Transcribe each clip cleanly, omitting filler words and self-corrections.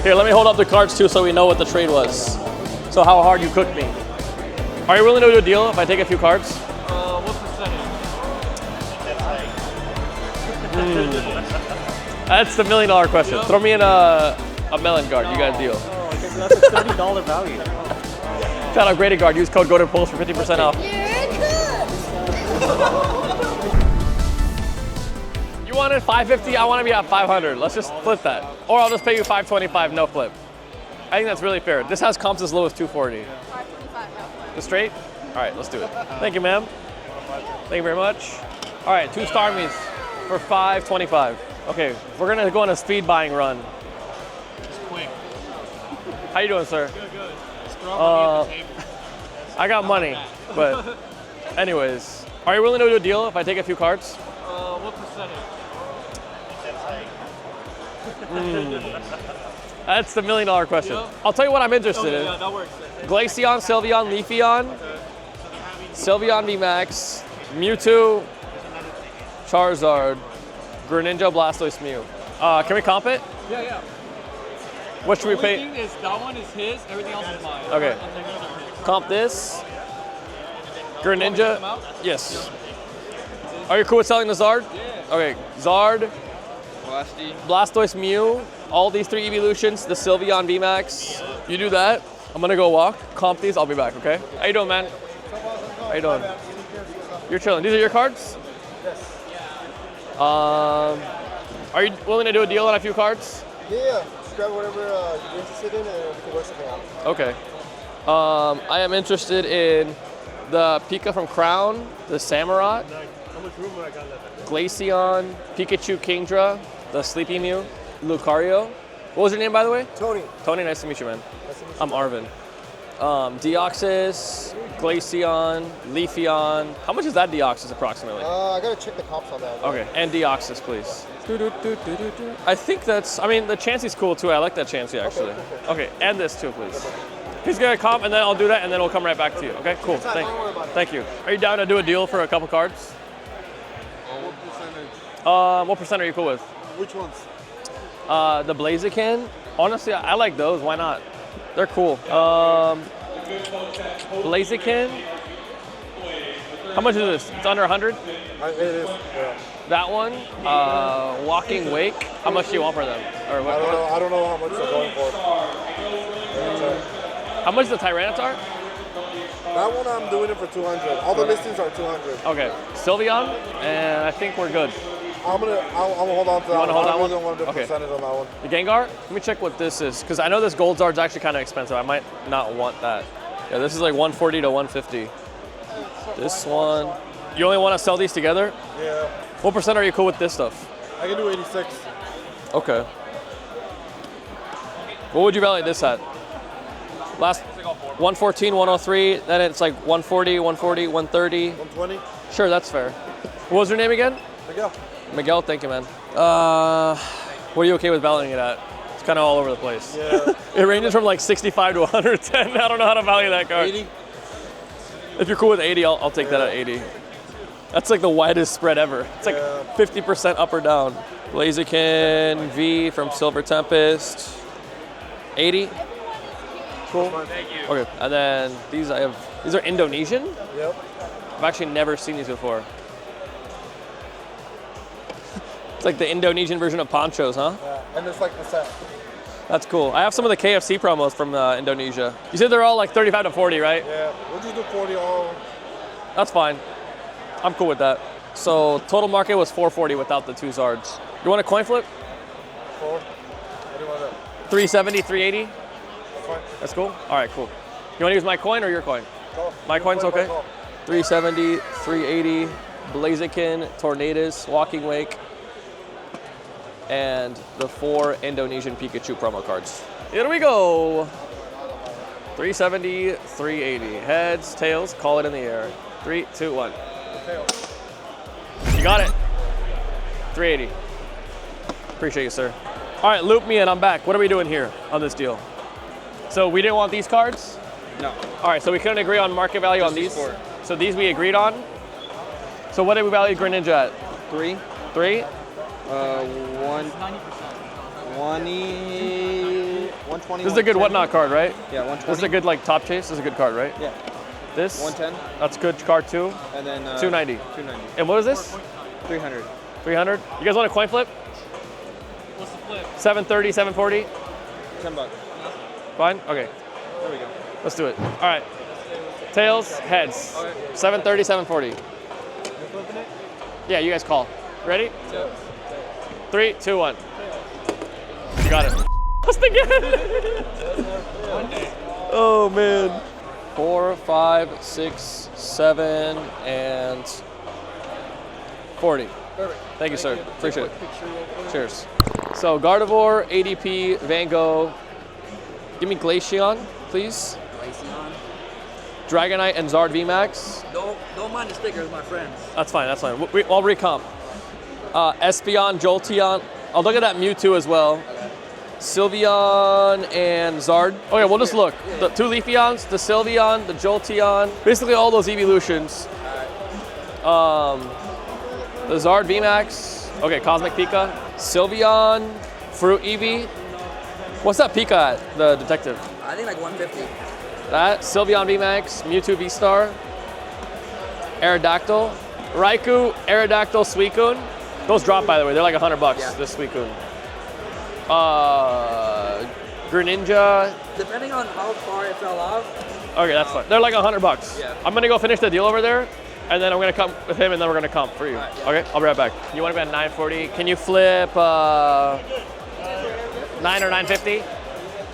Here, let me hold up the cards too so we know what the trade was. So how hard you cooked me. Are you willing to do a deal if I take a few cards? What percentage? That's the $1 million question. Throw me in a melon guard. You got a deal. Oh, okay, so that's a $30 value. Shout out Graded Guard. Use code GOATedPulse for 50% off. You wanted 550. I want to be at 500. Let's just flip that. Or I'll just pay you 525, no flip. I think that's really fair. This has comps as low as 240. 525, no flip. The straight? All right, let's do it. Thank you, ma'am. Thank you very much. All right, 2 Starmies for 525. Okay, we're gonna go on a speed buying run. Just quick. How you doing, sir? Good, good. Just throw money at the table. I got money, but anyways. Are you willing to do a deal if I take a few cards? What percentage? That's the $1 million question. Yep. I'll tell you what I'm interested in. Yeah, that works. Glaceon, Sylveon, Leafeon, Sylveon VMAX, Mewtwo, Charizard, Greninja, Blastoise, Mew. Can we comp it? Yeah, yeah. What should we pay? The only thing is, that one is his, everything else is mine. Okay. I'll take those are his. Comp this. Want me to Greninja. come out? Yes. Are you cool with selling the Zard? Yeah. Okay. Zard, Blasty. Blastoise, Mew, all these 3 evolutions, the Sylveon VMAX. You do that. I'm gonna go walk, comp these, I'll be back, okay? How you doing, man? How you doing? You're chilling. These are your cards? Yes. Are you willing to do a deal on a few cards? Yeah. Just grab whatever you're interested in and we can work something out. Okay. I am interested in the Pika from Crown, the Samurott, How much room would I got left? Glaceon, Pikachu Kingdra, the Sleepy Mew, Lucario. What was your name, by the way? Tony. Tony, nice to meet you, man. Nice to meet you. I'm Arvin. Deoxys, Glaceon, Leafeon. How much is that Deoxys approximately? I gotta check the comps on that. Okay, and Deoxys, please. I think that's, I mean, the Chansey's cool too. I like that Chansey, actually. cool. Okay, and this too, please. He's gonna comp, and then I'll do that, and then we'll come right back to you. Okay, cool. Don't worry about it. Thank you. Are you down to do a deal for a couple cards? What percentage? What percent are you cool with? Which ones? The Blaziken. Honestly, I like those. Why not? They're cool. Blaziken. How much is this? It's under 100? It is. Yeah. That one. Walking Wake. How much do you want for them? Or what, I don't know how much they're going for. How much is the Tyranitar? That one I'm doing it for 200. All the listings are 200. Okay. Sylveon, and I think we're good. I'm gonna hold on to that. You wanna hold that one? I don't want to do Okay. percentage on that one. The Gengar? Let me check what this is, because I know this Gold Zard's actually kind of expensive. I might not want that. Yeah, this is like 140 to 150. This one. You only want to sell these together? Yeah. What percent are you cool with this stuff? I can do 86. Okay. What would you value this at? Last 114, 103, then it's like 140, 140, 130. 120. Sure, that's fair. What was your name again? Miguel. Miguel, thank you, man. What are you okay with valuing it at? It's kind of all over the place. Yeah. It ranges from like 65 to 110. I don't know how to value that card. 80. If you're cool with 80, I'll take that at 80. That's like the widest spread ever. It's like 50% up or down. Blaziken V from Silver Tempest. 80. Cool. Thank you. Okay, and then these are Indonesian? Yep. I've actually never seen these before. It's like the Indonesian version of ponchos, huh? Yeah. And it's like the set. That's cool. I have some of the KFC promos from Indonesia. You said they're all like 35 to 40, right? Yeah. We'll just do 40 all. That's fine. I'm cool with that. So total market was 440 without the 2 Zards. You want a coin flip? 4. What do you want to do? 370, 380? Fine. That's cool? All right, cool. You want to use my coin or your coin? Go. My coin's Go, okay? go. 370, 380, Blaziken, Tornadus, Walking Wake, and the 4 Indonesian Pikachu promo cards. Here we go. 370, 380. Heads, tails, call it in the air. 3, 2, 1. You got it. 380. Appreciate you, sir. All right, loop me in. I'm back. What are we doing here on this deal? So we didn't want these cards? No. All right, so we couldn't agree on market value on these? 4. So these we agreed on? So what did we value Greninja at? 3. 3? 120. 120. This is a good whatnot card, right? Yeah, 120. This is a good like top chase. This is a good card, right? Yeah. This 110. That's good card too. And then 290. 290. And what is this? 300. 300. You guys want a coin flip? What's the flip? 730, 740. $10. Fine. Okay. There we go. Let's do it. All right. Tails, heads. 730, 740. Yeah, you guys call. Ready? 3, 2, 1. You got it. Lost again. Oh man. 4, 5, 6, 7, and 40. Perfect. Thank you, sir. Appreciate it. Cheers. So Gardevoir, ADP, Van Gogh. Give me Glaceon, please. Glaceon. Dragonite and Zard VMAX. Don't mind the stickers, my friends. That's fine. That's fine. I'll recomp. Espeon, Jolteon. I'll look at that Mewtwo as well. Sylveon and Zard. Okay, we'll just look. The 2 Leafeons, the Sylveon, the Jolteon. Basically all those evolutions. The Zard VMAX. Okay, Cosmic Pika. Sylveon, Fruit Eevee. What's that Pika at, the detective? I think like 150. That, Sylveon VMAX, Mewtwo V-Star. Aerodactyl. Raikou, Aerodactyl, Suicune. Those drop, by the way. They're like $100, Yeah. this Suicune. Greninja. Depending on how far it fell off. Okay, that's fine. They're like $100. Yeah. I'm gonna go finish the deal over there, and then I'm gonna come with him, and then we're gonna comp for you. Alright, yeah. Okay, I'll be right back. You want to be at 940? Can you flip 9 or 950?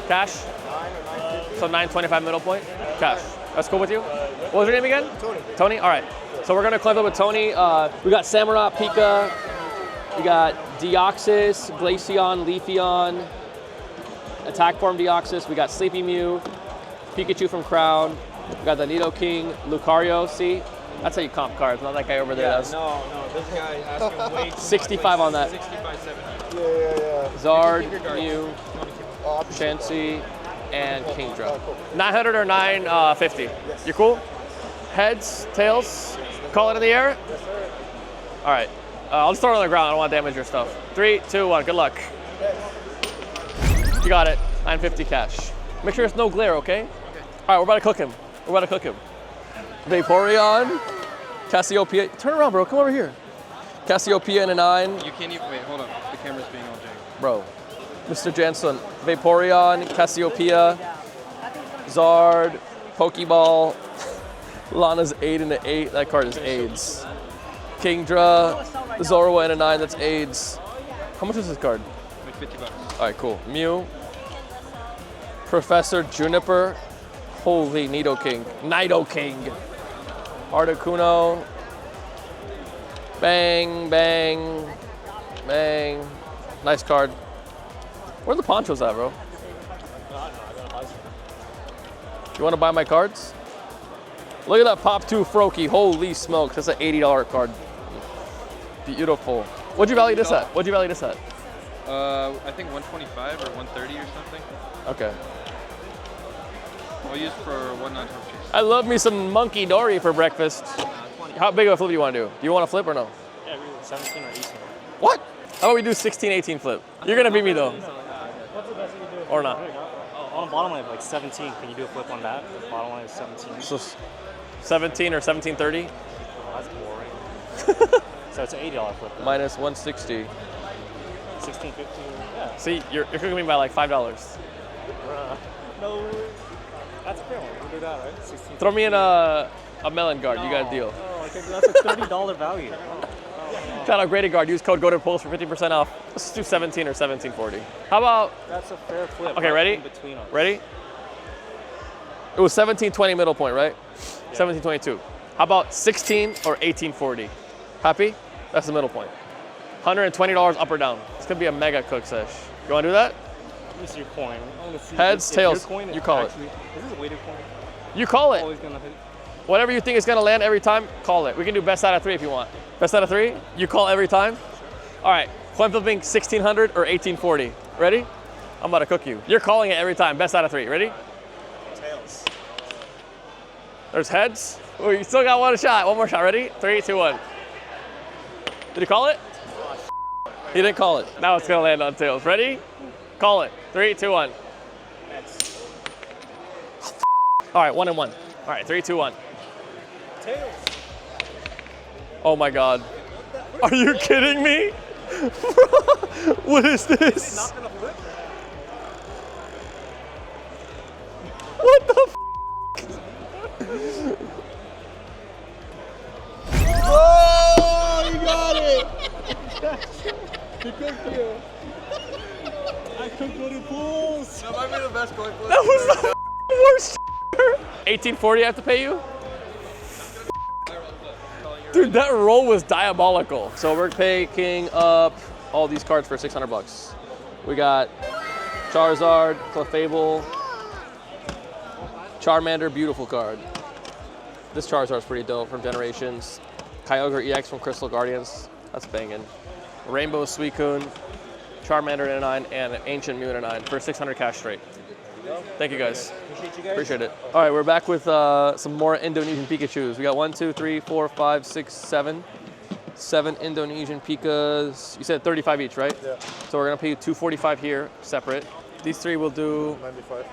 Cash? So 925 middle point? Cash. That's cool with you? What was your name again? Tony. Tony? All right. So we're gonna clip up with Tony. We got Samurott, Pika. We got Deoxys, Glaceon, Leafeon, Attack Form Deoxys. We got Sleepy Mew, Pikachu from Crown. We got the Nidoking, Lucario. See? That's how you comp cards, not that guy over there. That's No, this guy asking way too 65 on that. 65, 70. Yeah. Zard, Mew, Chansey, and Kingdra. 900 or 950? You cool? Heads, tails, call it in the air? Yes, sir. All right. I'll just throw it on the ground. I don't want to damage your stuff. 3, 2, 1. Good luck. You got it. 950 cash. Make sure there's no glare, okay? All right, we're about to cook him. Vaporeon, Cassiopeia. Turn around, bro. Come over here. Cassiopeia and a 9. You can't even, wait, hold up. The camera's being all janky. Bro. Mr. Jansen. Vaporeon, Cassiopeia, Zard, Pokeball. Lana's 8 and an 8. That card is AIDS. Kingdra, Zorua and a 9. That's AIDS. How much is this card? Like $50. All right, cool. Mew, Professor Juniper, holy Nidoking, Articuno, bang, bang, bang. Nice card. Where are the ponchos at, bro? You want to buy my cards? Look at that Pop 2 Froakie, holy smokes, that's an $80 card. Beautiful. What'd you value this at? I think 125 or 130 or something. Okay. I'll use for one non-top chase. I love me some Monkey Dory for breakfast. How big of a flip do you want to do? Do you want to flip or no? Yeah, 17 or 18. What? How about we do 16, 18 flip? You're going to beat me though. What's the best you can do? Or not. On the bottom line, like 17. Can you do a flip on that? The bottom line is 17. So 17 or 1730? Oh, that's boring. So it's an $80 flip. Minus 160. 16.50. Yeah. See, you're cooking me by like $5. No. That's a fair one. We'll do that, right? 16. Throw me in a melon guard. You got a deal. Oh, okay, that's a $30 value. Shout out Graded Guard. Use code GOTOPOLS for 50% off. Let's do 17 or 1740. How about, That's a fair flip. okay, ready? In between us. Ready? It was 1720 middle point, right? 1722. How about 16 or 1840? Happy? That's the middle point. $120 up or down. It's gonna be a mega cook sesh. You wanna do that? Let me see your coin. I wanna see Heads, if your tails. coin is You call it. actually, Is this a weighted coin? You call it. Always gonna hit. Whatever you think is gonna land every time, call it. We can do best out of 3 if you want. Best out of 3? You call every time? All right, coin flipping 1600 or 1840. Ready? I'm about to cook you. You're calling it every time. Best out of 3. Ready? Tails. There's heads. Oh, you still got one shot. One more shot. Ready? 3, 2, 1. Did he call it? He didn't call it. Now it's gonna land on tails. Ready? Call it. 3, 2, 1. All right, 1 and 1. All right, 3, 2, 1. Tails. Oh my God. Are you kidding me? What is this? Not gonna flip. What the f? Oh, you got it! I could go to pools. That might be the best coin flip. That was the worst. 1840 I have to pay you? Dude, that roll was diabolical. So we're picking up all these cards for 600 bucks. We got Charizard, Clefable, Charmander, beautiful card. This Charizard's pretty dope from Generations. Kyogre EX from Crystal Guardians, that's banging. Rainbow Suicune, Charmander in a 9, and Ancient Mew in a 9 for 600 cash straight. Thank you guys. Appreciate you guys. Appreciate it. All right, we're back with some more Indonesian Pikachus. We got 1, 2, 3, 4, 5, 6, 7. 7 Indonesian Pikas. You said 35 each, right? Yeah. So we're gonna pay you 245 here, separate. These 3 will do 95.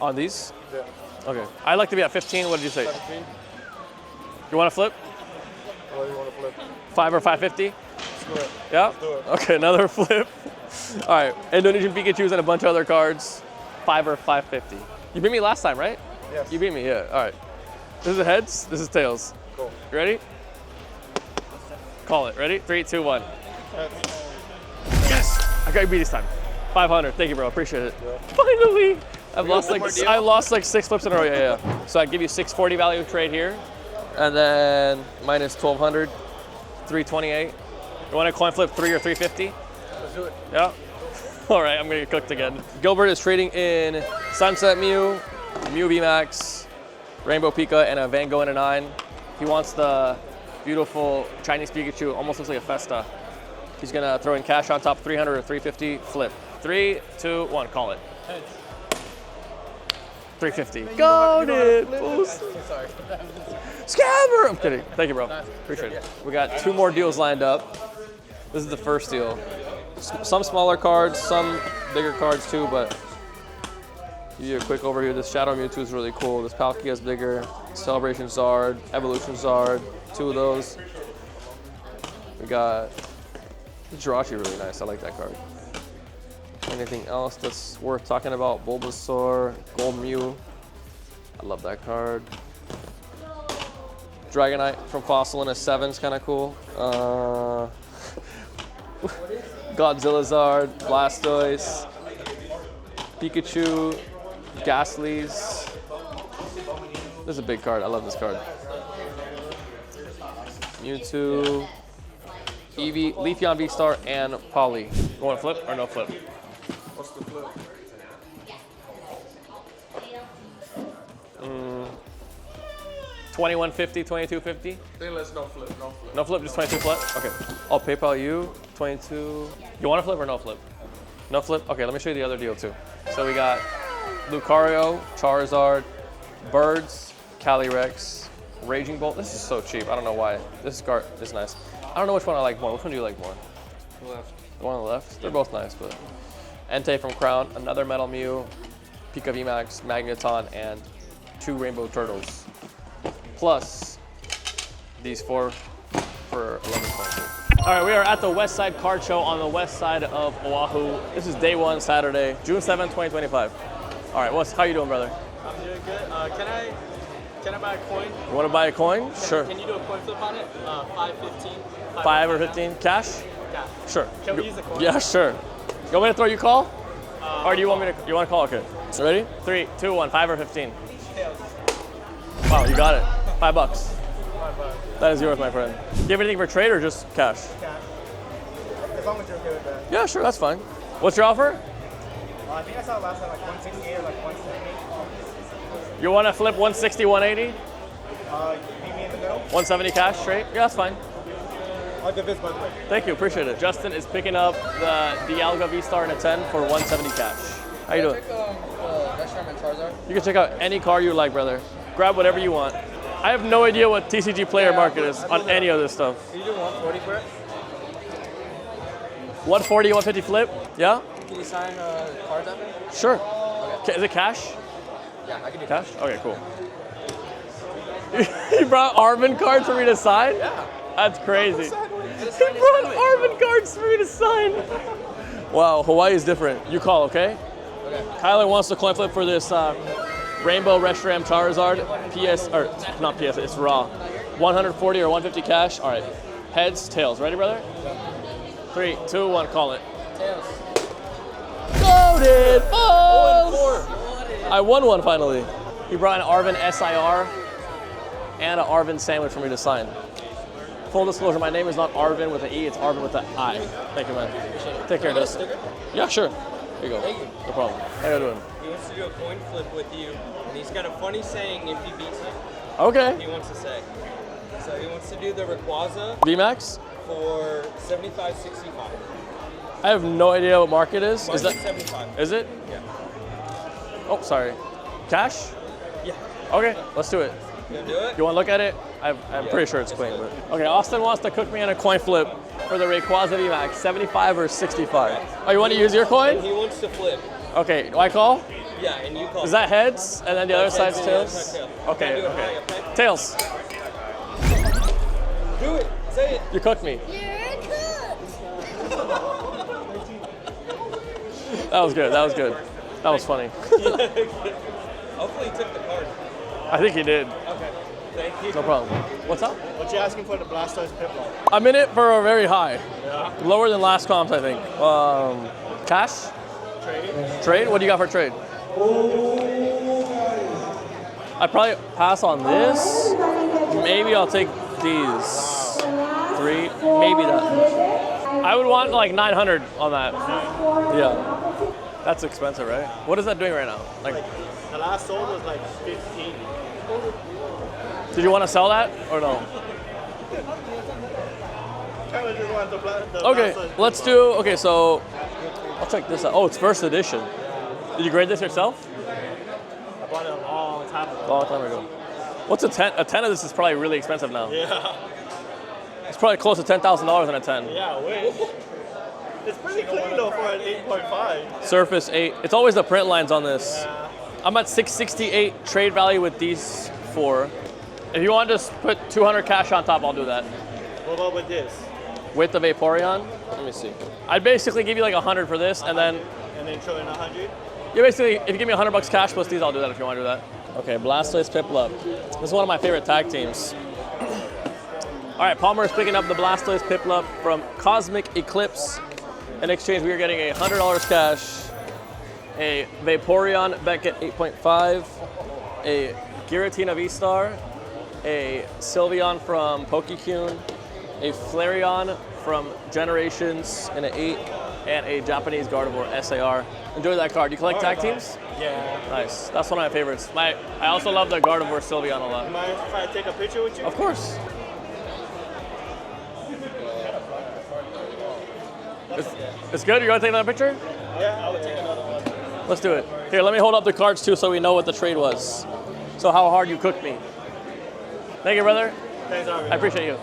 on these? Yeah. Okay. I'd like to be at 15. What did you say? 17. You wanna flip? What do you want to flip? 5 or 550? Screw it. Yeah? do it. Okay, another flip. All right, Indonesian Pikachus and a bunch of other cards. 5 or 550. You beat me last time, right? Yes. You beat me, yeah. All right. This is heads, this is tails. Cool. You ready? Call it. Ready? 3, 2, 1. Yes! I got you beat this time. 500. Thank you, bro. Appreciate it. Yeah. Finally! I lost like deal? 6 flips in a row. Yeah. So I give you 640 value trade here, and then minus 1200, 328. You want to coin flip 3 or 350? Let's do it. Yeah. All right, I'm gonna get cooked again. Gilbert is trading in Sunset Mew, Mew VMAX, Rainbow Pika, and a Van Gogh in a 9. He wants the beautiful Chinese Pikachu, almost looks like a Festa. He's gonna throw in cash on top, 300 or 350, flip. 3, 2, 1, call it. 350. Got it! Sorry. Scammer! I'm kidding. Thank you, bro. Appreciate it. We got 2 more deals lined up. This is the first deal. Some smaller cards, some bigger cards too, but give you a quick overview. This Shadow Mewtwo is really cool. This Palkia is bigger. Celebration Zard, Evolution Zard, 2 of those. We got the Jirachi, really nice. I like that card. Anything else that's worth talking about? Bulbasaur, Gold Mew. I love that card. Dragonite from Fossil in a 7 is kind of cool. Godzilla Zard, Blastoise, Pikachu, Ghastlies. This is a big card. I love this card. Mewtwo, Eevee, Leafeon V-Star, and Polly. You want to flip or no flip? What's the flip? 2150, 2250. Then let's no flip. No flip. No flip, just 22 flip? Okay. I'll PayPal you, 22. You want to flip or no flip? No flip? Okay, let me show you the other deal too. So we got Lucario, Charizard, Birds, Calyrex, Raging Bolt. This is so cheap. I don't know why. This card is nice. I don't know which one I like more. Which one do you like more? The left. The one on the left? They're both nice, but. Entei from Crown, another Metal Mew, Pika VMAX, Magneton, and 2 Rainbow Turtles. Plus these 4 for 11.2. All right, we are at the Westside Card Show on the west side of Oahu. This is day 1, Saturday, June 7, 2025. All right, how you doing, brother? I'm doing good. Can I buy a coin? You want to buy a coin? Sure. Can you do a coin flip on it? 5.15. 5 or 15 cash? Yeah. Sure. Can we use the coin? Yeah, sure. You want me to throw you call? Or do you want me to? You want to call? Okay. Ready? 3, 2, 1. 5 or 15. Wow, you got it. $5. $5. That is yours, my friend. Do you have anything for trade or just cash? Cash. As long as you're okay with that. Yeah, sure, that's fine. What's your offer? I think I saw it last time like 168 or like 170. You want to flip 160, 180? Meet me in the middle. 170 cash straight? Yeah, that's fine. I'll give this by the way. Thank you, appreciate it. Justin is picking up the Dialga V-Star in a 10 for 170 cash. How you doing? You can check out any car you like, brother. Grab whatever you want. I have no idea what TCG player market is on any of this stuff. Can you do 140 for it? 140, 150 flip? Yeah? Can you sign cards up? Sure. Okay. Is it cash? Yeah, I can do Cash? Okay, cool. You brought Arvin cards for me to sign? Yeah. That's crazy. You brought Arvin cards for me to sign. Wow, Hawaii is different. You call, okay? Okay. Kyler wants to coin flip for this Rainbow Reshiram Charizard. PS, or not PS, it's raw. 140 or 150 cash. All right. Heads, tails. Ready, brother? 3, 2, 1, call it. Tails. Loaded! Oh, I won one finally. He brought an Arvin SIR and an Arvin sandwich for me to sign. Full disclosure, my name is not Arvin with an E, it's Arvin with an I. Thank you, man. Take care, dude. Yeah, sure. Here you go. Thank you. No problem. How you doing? He wants to do a coin flip with you, and he's got a funny saying if he beats you. Okay. He wants to say. So he wants to do the Rayquaza VMAX? for 75.65. I have no idea what market is. Is Market that? 75. Is it? Yeah. Oh, sorry. Cash? Yeah. Okay, let's do it. You gonna do it? You want to look at it? I'm pretty sure it's clean. But. Okay, Austin wants to cook me in a coin flip for the Rayquaza VMAX, 75 or 65. Oh, you want to use your And coin? he wants to flip. Okay, do I call? Yeah, and you call. Is that heads and then the other side's Heads and the other tails? side's tails. Okay, Do it okay. high, okay? Tails. Do it. Say it. You cooked me. That was good. That was good. That was funny. Hopefully he took the card. I think he did. Okay. Thank you. No problem. What's up? What you asking for the Blastoise Piplup? I'm in it for a very high. Yeah. Lower than last comps, I think. Cash? Trade? Trade? What do you got for trade? I'd probably pass on this. Maybe I'll take these. 3, maybe that. I would want like 900 on that. Yeah. That's expensive, right? What is that doing right now? Like, The last sold was like 15. did you want to sell that or no? Kind of just want the Okay, Blastoise let's do, okay, so I'll check this out. Oh, it's first edition. Did you grade this yourself? I bought it a long time ago. Long time ago. What's a 10? A 10 of this is probably really expensive now. Yeah. It's probably close to $10,000 in a 10. Yeah, I wish. It's pretty clean though for an 8.5. Surface 8. It's always the print lines on this. Yeah. I'm at 668 trade value with these 4. If you want to just put 200 cash on top, I'll do that. What about with this? With the Vaporeon, let me see. I'd basically give you like 100 for this, and then And then throw in 100? you basically, if you give me $100 cash plus these, I'll do that if you want to do that. Okay, Blastoise Piplup. This is one of my favorite tag teams. All right, Palmer is picking up the Blastoise Piplup from Cosmic Eclipse. In exchange, we are getting $100 cash, a Vaporeon Beckett 8.5, a Giratina V-Star, a Sylveon from Pokecune, a Flareon from Generations in an 8, and a Japanese Gardevoir SAR. Enjoy that card. You collect tag teams? Yeah. Nice. That's one of my favorites. I also love the Gardevoir Sylveon a lot. Mind if I take a picture with you? Of course. It's good? You want to take another picture? Yeah, I would take another one. Let's do it. Here, let me hold up the cards too so we know what the trade was. So how hard you cooked me. Thank you, brother. Thanks, Arvin. I appreciate you.